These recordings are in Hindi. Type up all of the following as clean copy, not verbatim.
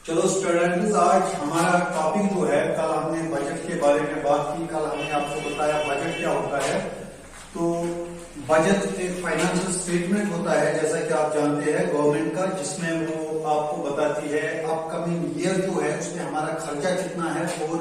चलो स्टूडेंट्स, आज हमारा टॉपिक जो है, कल हमने बजट के बारे में बात की। कल हमने आपको बताया बजट क्या होता है। तो बजट एक फाइनेंशियल स्टेटमेंट होता है, जैसा कि आप जानते हैं, गवर्नमेंट का, जिसमें वो आपको बताती है अपकमिंग ईयर जो है उसमें हमारा खर्चा कितना है और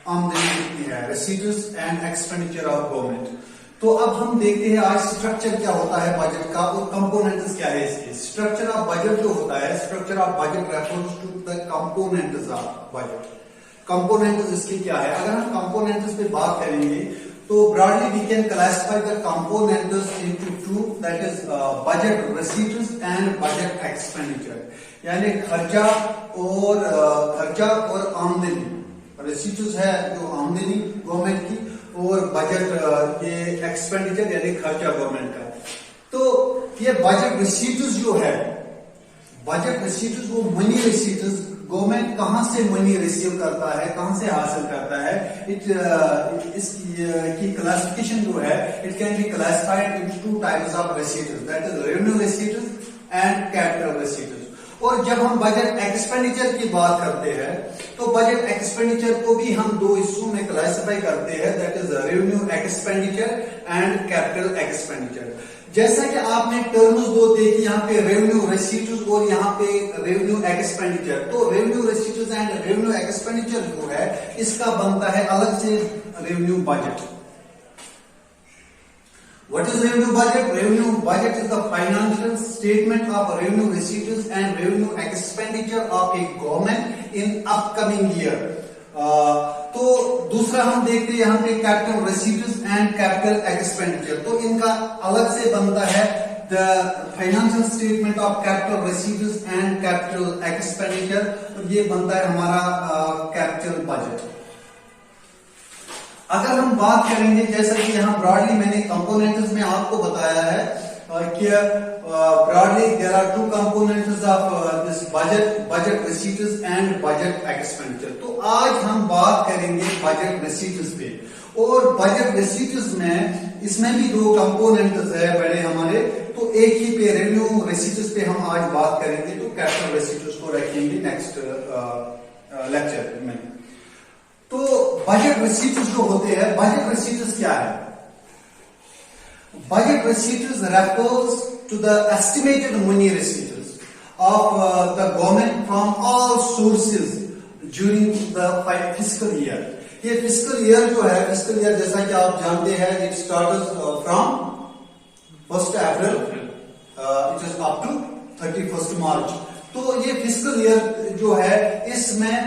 आमदनी कितनी है, receipts and expenditure of government. तो अब हम देखते हैं आज स्ट्रक्चर क्या होता है बजट का और कंपोनेंट्स क्या है इसके। स्ट्रक्चर ऑफ बजट जो होता है, structure of budget refers to the components of budget. Components इसके क्या है? अगर हम कंपोनेंट्स पे बात करेंगे तो broadly we can classify the components into two, that is budget receipts and budget expenditure. यानी खर्चा और आमदनी। रिसीट्स है जो आमदनी गवर्नमेंट की, और बजट ये एक्सपेंडिचर यानी खर्चा गवर्नमेंट का। तो ये बजट रिसीट्स जो है, बजट रिसीट्स वो मनी रिसीट्स, गवर्नमेंट कहां से मनी रिसीव करता है, कहां से हासिल करता है। इसकी क्लासिफिकेशन जो है, it can be classified in two types of receipts, that is revenue receipts and capital receipts. और जब हम बजट एक्सपेंडिचर की बात करते हैं तो बजट एक्सपेंडिचर को भी हम दो हिस्सों में क्लासिफाई करते हैं, that is revenue expenditure and capital expenditure. जैसा कि आपने टर्म्स दो देखी, यहाँ पे रेवेन्यू रिसीट्स और यहाँ पे रेवेन्यू एक्सपेंडिचर। तो revenue receipts and revenue expenditure जो है, इसका बनता है अलग से revenue budget. What is revenue budget? Revenue budget is the financial statement of revenue receipts and revenue expenditure of a government in upcoming year. तो दूसरा हम देखते हैं यहाँ पे capital receipts and capital expenditure. तो इनका अलग से बनता है the financial statement of capital receipts and capital expenditure, और ये बनता है हमारा कैपिटल बजट। अगर हम बात करेंगे, जैसा कि यहाँ ब्रॉडली मैंने कंपोनेंट्स में आपको बताया है कि broadly there are two components of this budget receipts and budget expenditure. तो आज हम बात करेंगे बजट रिसीट्स पे। और बजट रिसीट्स में इसमें भी दो कंपोनेंट्स है बड़े हमारे। तो एक ही पे रेवेन्यू रिसीट्स पे हम आज बात करेंगे, तो कैपिटल रिसीट्स को रखेंगे नेक्स्ट लेक्चर में। तो बजट रिसीट्स जो होते हैं, बजट रिसीट्स क्या है? Budget receipts refers to the estimated money receipts of the government from all sources during the fiscal year. ये फिस्कल ईयर जो है, फिस्कल ईयर जैसा कि आप जानते हैं, it starts from 1 April, it is up to 31 March. तो ये फिस्कल ईयर जो है, इसमें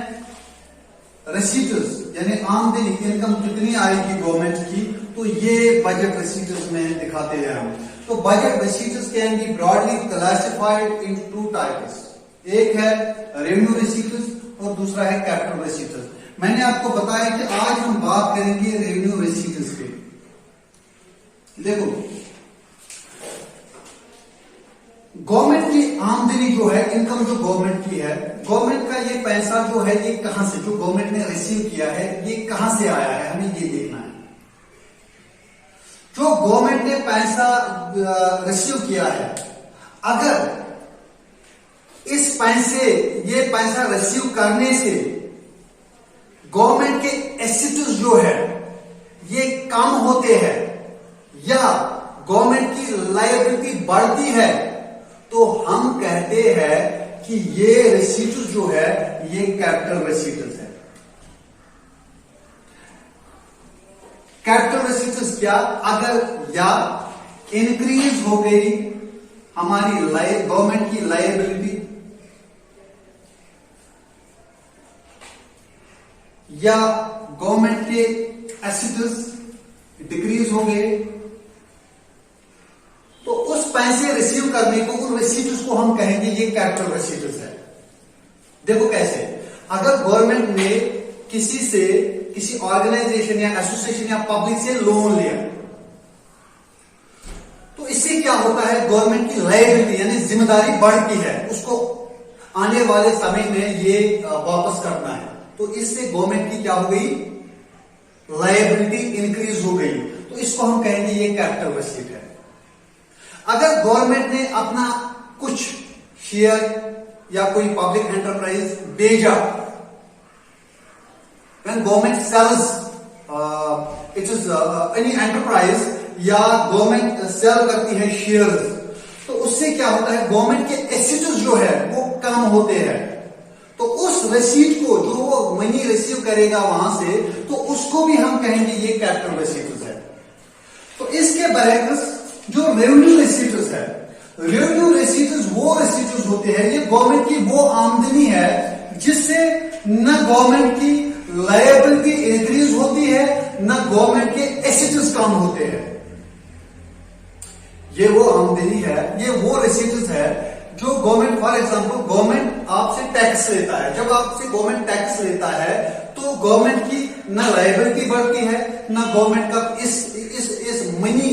रिसीट्स यानी आमदनी, इनकम कितनी आएगी गवर्नमेंट की, तो ये बजट रिसीट्स में दिखाते हैं हम। तो budget receipts can be broadly classified in two types. एक है रेवेन्यू रिसीट्स और दूसरा है कैपिटल रिसीट्स। मैंने आपको बताया कि आज हम बात करेंगे रेवेन्यू रिसीट्स पे। देखो, गवर्नमेंट की आमदनी जो है, इनकम जो गवर्नमेंट की है, गवर्नमेंट का ये पैसा जो है, ये कहां से, जो गवर्नमेंट ने रिसीव किया है, ये कहां से आया है, हमें ये देखना है। जो गवर्नमेंट ने पैसा रिसीव किया है, अगर इस पैसे, ये पैसा रिसीव करने से गवर्नमेंट के एसेट्स जो है ये कम होते हैं या गवर्नमेंट की लायबिलिटी बढ़ती है, तो हम कहते हैं कि ये रिसीट्स जो है ये कैपिटल रिसीट्स है। कैपिटल रिसीट्स क्या? अगर या इंक्रीज हो गई हमारी गवर्नमेंट की लायबिलिटी, या गवर्नमेंट के एसेट्स डिक्रीज हो गए, तो उस पैसे रिसीव करने को, उन रिसीट्स को हम कहेंगे ये कैपिटल रिसीट्स है। देखो कैसे, अगर गवर्नमेंट ने किसी ऑर्गेनाइजेशन या एसोसिएशन या पब्लिक से लोन लिया, तो इससे क्या होता है, गवर्नमेंट की लायबिलिटी यानी जिम्मेदारी बढ़ती है, उसको आने वाले समय में ये वापस करना है। तो इससे गवर्नमेंट की क्या हो गई, लायबिलिटी इंक्रीज हो गई, तो इसको हम कहेंगे ये कैपिटल रिसीट है। अगर गवर्नमेंट ने अपना कुछ शेयर या कोई पब्लिक एंटरप्राइज बेजा, when government sells it is any enterprise या गवर्नमेंट सेल करती है शेयर्स, तो उससे क्या होता है, गवर्नमेंट के एसेट्स जो है वो कम होते हैं। तो उस रसीद को जो वो मनी रिसीव करेगा वहां से, तो उसको भी हम कहेंगे ये कैपिटल रिसीट्स है। तो इसके बरक्स जो रेवेन्यू रिसीट्स है, रेवेन्यू रिसीट्स वो रिसीट्स होते हैं, ये गवर्नमेंट की वो आमदनी है जिससे न गवर्नमेंट की लायबिलिटी इंक्रीज होती है, न गवर्नमेंट के एसेट्स कम होते हैं। ये वो आमदनी है, ये वो रिसीट्स है जो गवर्नमेंट, फॉर एग्जांपल गवर्नमेंट आपसे टैक्स लेता है। जब आपसे गवर्नमेंट टैक्स लेता है तो गवर्नमेंट की न लायबिलिटी बढ़ती है, न गवर्नमेंट का इस मनी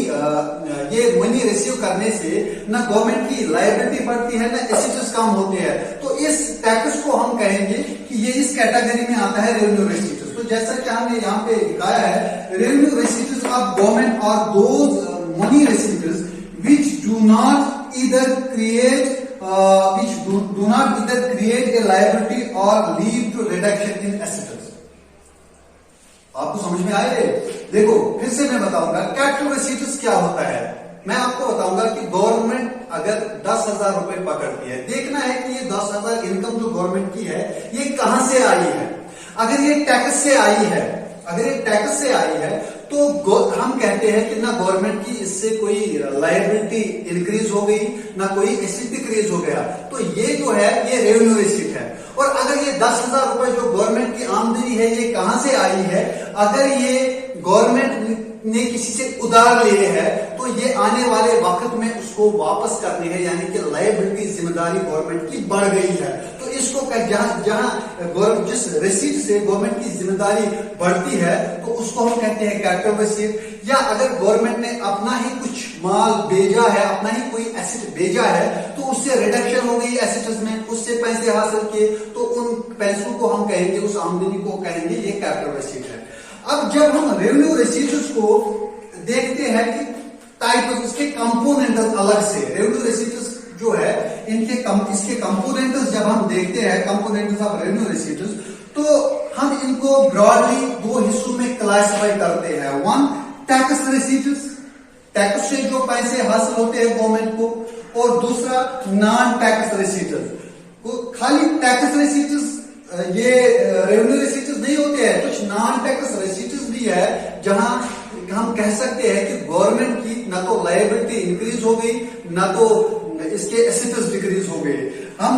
ये मनी रिसीव करने से न गवर्नमेंट की लायबिलिटी बढ़ती है, न एसेट्स कम होते हैं। तो इस टैक्स को हम कहेंगे कि ये इस कैटेगरी में आता है रेवेन्यू रिसीट्स। तो जैसा कि हमने यहाँ पे दिखाया है, रेवेन्यू रिसीट्स ऑफ गवर्नमेंट और those money receipts which do not either create a liability or lead to reduction in assets। आपको समझ में आए? देखो फिर से मैं बताऊंगा कैपिटल रिसीट्स क्या होता है। मैं आपको बताऊंगा कि गवर्नमेंट अगर 10,000 रुपए पकड़ती है, देखना है कि ये 10,000 इनकम जो गवर्नमेंट की है ये कहां से आई है। अगर ये टैक्स से आई है, अगर ये टैक्स से आई है तो हम कहते हैं कि ना गवर्नमेंट की इससे कोई लायबिलिटी इंक्रीज हो गई, ना कोई एसेट डिक्रीज हो गया, तो ये जो है ये रेवेन्यू रिसीट है। और अगर ये 10,000 रुपए जो गवर्नमेंट की आमदनी है ये कहां से आई है, अगर ये गवर्नमेंट ने किसी से उधार लिए है तो ये आने वाले वक्त में उसको वापस करनी है, यानी कि लायबिलिटी जिम्मेदारी गवर्नमेंट की बढ़ गई है। तो इसको जहां जिस रिसीट से गवर्नमेंट की जिम्मेदारी बढ़ती है तो उसको हम कहते हैं कैपिटल रिसीट। या अगर गवर्नमेंट ने अपना ही कुछ माल भेजा है, अपना ही कोई एसेट भेजा है, तो उससे रिडक्शन हो गई एसेट्स में, उससे पैसे हासिल किए, तो उन पैसों को हम कहेंगे, उस आमदनी को कहेंगे ये कैपिटल रिसीट है। अब जब हम रेवेन्यू रिसीट्स को देखते हैं कि टाइप, इसके कंपोनेंट्स अलग से, रेवेन्यू रिसीट्स जो है इसके कंपोनेंट्स जब हम देखते हैं, कंपोनेंट्स ऑफ रेवेन्यू रिसीट्स, तो हम इनको ब्रॉडली दो हिस्सों में क्लासिफाई करते हैं। वन टैक्स रिसीट्स, टैक्स से जो पैसे हासिल होते हैं गवर्नमेंट को, और दूसरा नॉन टैक्स रिसीट्स। खाली टैक्स रिसीट्स ये रेवेन्यू रिसीट्स नहीं होते हैं, कुछ नॉन टैक्स रिसीट्स भी है जहां हम कह सकते हैं कि गवर्नमेंट की ना तो लायबिलिटी इंक्रीज हो गई, ना तो इसके एसेट्स डिक्रीज हो गए। हम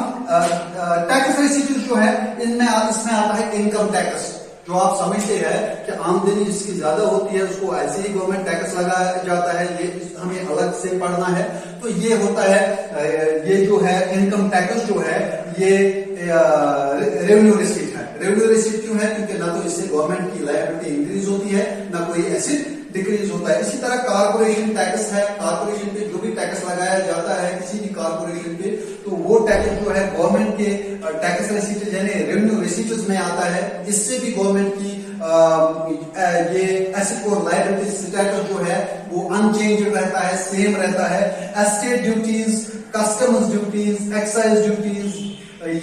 टैक्स रिसीट्स जो है इसमें आता है इनकम टैक्स, जो आप समझते हैं कि आमदनी जिसकी ज्यादा होती है उसको ऐसे ही गवर्नमेंट टैक्स लगाया जाता है, ये हमें अलग से पढ़ना है। तो ये होता है, ये जो है इनकम टैक्स जो है ये रेवेन्यू रिसीट है। रेवेन्यू रिसीट क्यों है? क्योंकि ना तो इससे गवर्नमेंट की लायबिलिटी इंक्रीज होती है, ना कोई एसेट डिक्रीज होता है। इसी तरह कारपोरेशन टैक्स है, कारपोरेशन पे जो भी टैक्स लगाया जाता है किसी भी कारपोरेशन पे, तो वो टैक्स जो है गवर्नमेंट के टैक्स रिसीट यानी रेवेन्यू रिसीट्स में आता है। इससे भी गवर्नमेंट की ये एसेट और लायबिलिटी स्टेटस जो है वो अनचेंज्ड रहता है, सेम रहता है। Estate duties, customs duties, excise duties,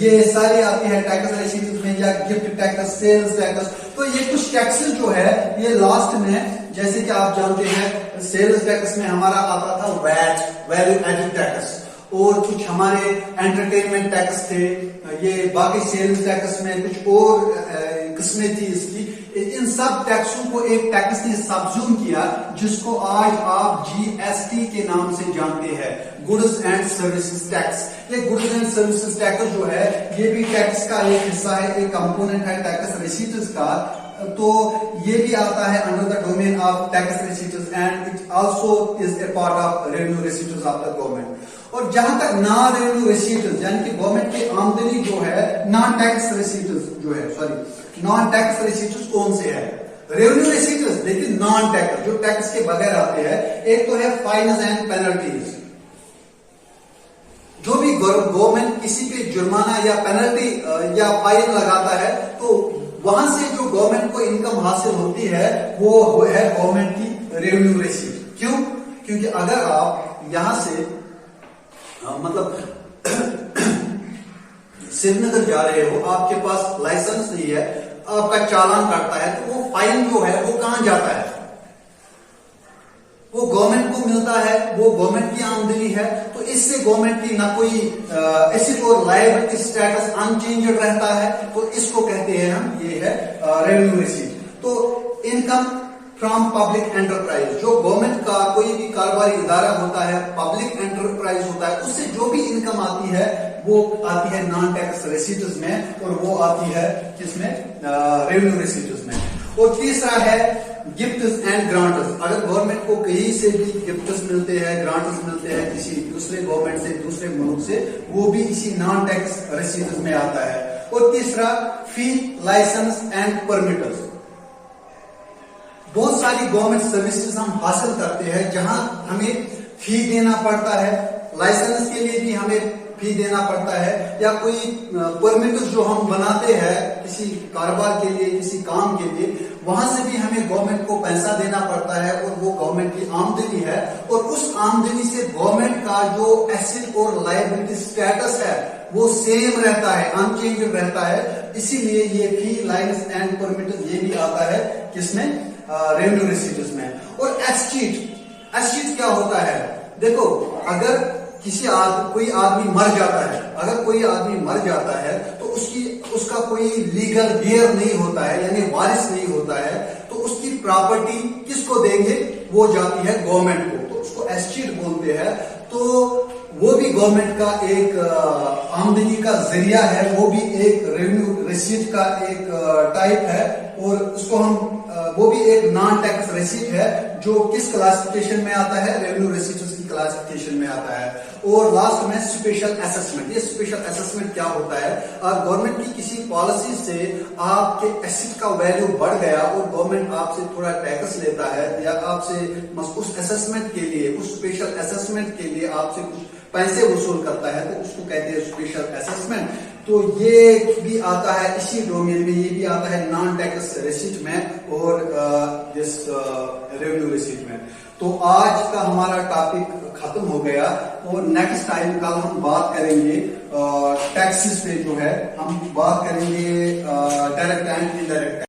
ये सारी आती है टैक्स रिसीट्स में, या गिफ्ट टैक्स, सेल्स टैक्स। तो ये कुछ टैक्सेस जो है ये लास्ट में, जैसे कि आप जानते हैं सेल्स टैक्स में हमारा आता था वैट, वैल्यू एडेड टैक्स, और कुछ हमारे एंटरटेनमेंट टैक्स थे, ये बाकी सेल्स टैक्स में कुछ और किस्में थी इसकी। इन सब टैक्सों को एक टैक्स ने सबज्यूम किया जिसको आज आप जीएसटी के नाम से जानते हैं, गुड्स एंड सर्विसेज टैक्स। ये गुड्स एंड सर्विसेज टैक्स जो है ये भी टैक्स का एक हिस्सा है, एक कंपोनेंट है टैक्स रिसीट्स का। तो ये भी आता है under the domain of tax receipts and it also is a part of revenue receipts of the government. और जहां तक नॉन रेवेन्यू रिसीट्स यानी कि गवर्नमेंट की आमदनी जो है, नॉन टैक्स रिसीट्स जो है, सॉरी नॉन टैक्स रिसीट्स कौन से है? रेवेन्यू रिसीट्स देखिए नॉन टैक्स, जो टैक्स के बगैर आते हैं। एक तो है फाइन्स एंड पेनल्टीज, जो भी गवर्नमेंट किसी पे जुर्माना या पेनल्टी या फाइन लगाता है तो वहां से जो गवर्नमेंट को इनकम हासिल होती है वो है गवर्नमेंट की रेवेन्यू रिसीट। क्यों? क्योंकि अगर आप यहां से मतलब श्रीनगर जा रहे हो, आपके पास लाइसेंस नहीं है, आपका चालान काटता है, तो वो फाइन जो है वो कहां जाता है? वो गवर्नमेंट को मिलता है, वो गवर्नमेंट की आमदनी है। तो इससे गवर्नमेंट की ना कोई एसेट और लायबिलिटी स्टेटस अनचेंज्ड रहता है, तो इसको कहते हैं हम, ये है रेवेन्यू रिसीट। तो इनकम फ्रॉम पब्लिक एंटरप्राइज, जो गवर्नमेंट का कोई भी कारोबारी इदारा होता है, पब्लिक एंटरप्राइज होता है, उससे जो भी इनकम आती है वो आती है नॉन टैक्स रिसीट्स में, और वो आती है किसमें? रेवेन्यू रिसीट्स में। और तीसरा है गिफ्ट्स एंड ग्रांट्स। अगर गवर्नमेंट को कहीं से भी गिफ्ट्स मिलते हैं, ग्रांट्स मिलते हैं किसी दूसरे गवर्नमेंट से, दूसरे मुल्क से, वो भी इसी नॉन टैक्स रिसीट्स में आता है। और तीसरा फी, लाइसेंस एंड परमिटर्स। बहुत सारी गवर्नमेंट सर्विसेज हम हासिल करते हैं जहां हमें फी देना पड़ता है, लाइसेंस के लिए भी हमें फी देना पड़ता है, या कोई परमिट जो हम बनाते हैं किसी कारोबार के लिए, किसी काम के लिए, वहां से भी हमें गवर्नमेंट को पैसा देना पड़ता है, और वो गवर्नमेंट की आमदनी है। और उस आमदनी से गवर्नमेंट का जो एसेट और लायबिलिटी स्टेटस है वो सेम रहता है, अनचेंज रहता है। इसीलिए ये फी, लाइसेंस एंड परमिट ये भी आता है किसमें? रेवेन्यू रिसीट्स में। और एस्टीट क्या होता है? देखो, अगर कोई आदमी मर जाता है, अगर कोई आदमी मर जाता है तो उसका कोई लीगल हेयर नहीं होता है, यानी वारिस नहीं होता है, तो उसकी प्रॉपर्टी किसको देंगे? वो जाती है गवर्नमेंट को, तो उसको एस्टीट बोलते हैं। तो वो भी गवर्नमेंट का एक आमदनी का जरिया है, वो भी एक रेवेन्यू रिसीट का एक टाइप है, और उसको हम वो भी एक नॉन टैक्स रिसीट है, जो किस क्लासिफिकेशन में आता है? रेवेन्यू रिसीट की क्लासिफिकेशन में आता है। और लास्ट में स्पेशल असेसमेंट। ये स्पेशल असेसमेंट क्या होता है? गवर्नमेंट की किसी पॉलिसी से आपके एसेट का वैल्यू बढ़ गया और गवर्नमेंट आपसे थोड़ा टैक्स लेता है, या आपसे उस असेसमेंट के लिए, उस स्पेशल असेसमेंट के लिए आपसे कुछ पैसे वसूल करता है, तो उसको कहते हैं स्पेशल असेसमेंट। तो ये भी आता है इसी डोमेन में, ये भी आता है नॉन टैक्स रिसीट में और दिस रेवेन्यू रिसीट में। तो आज का हमारा टॉपिक खत्म हो गया, और नेक्स्ट टाइम कल हम बात करेंगे टैक्सेस पे, जो है हम बात करेंगे डायरेक्ट एंड इनडायरेक्ट।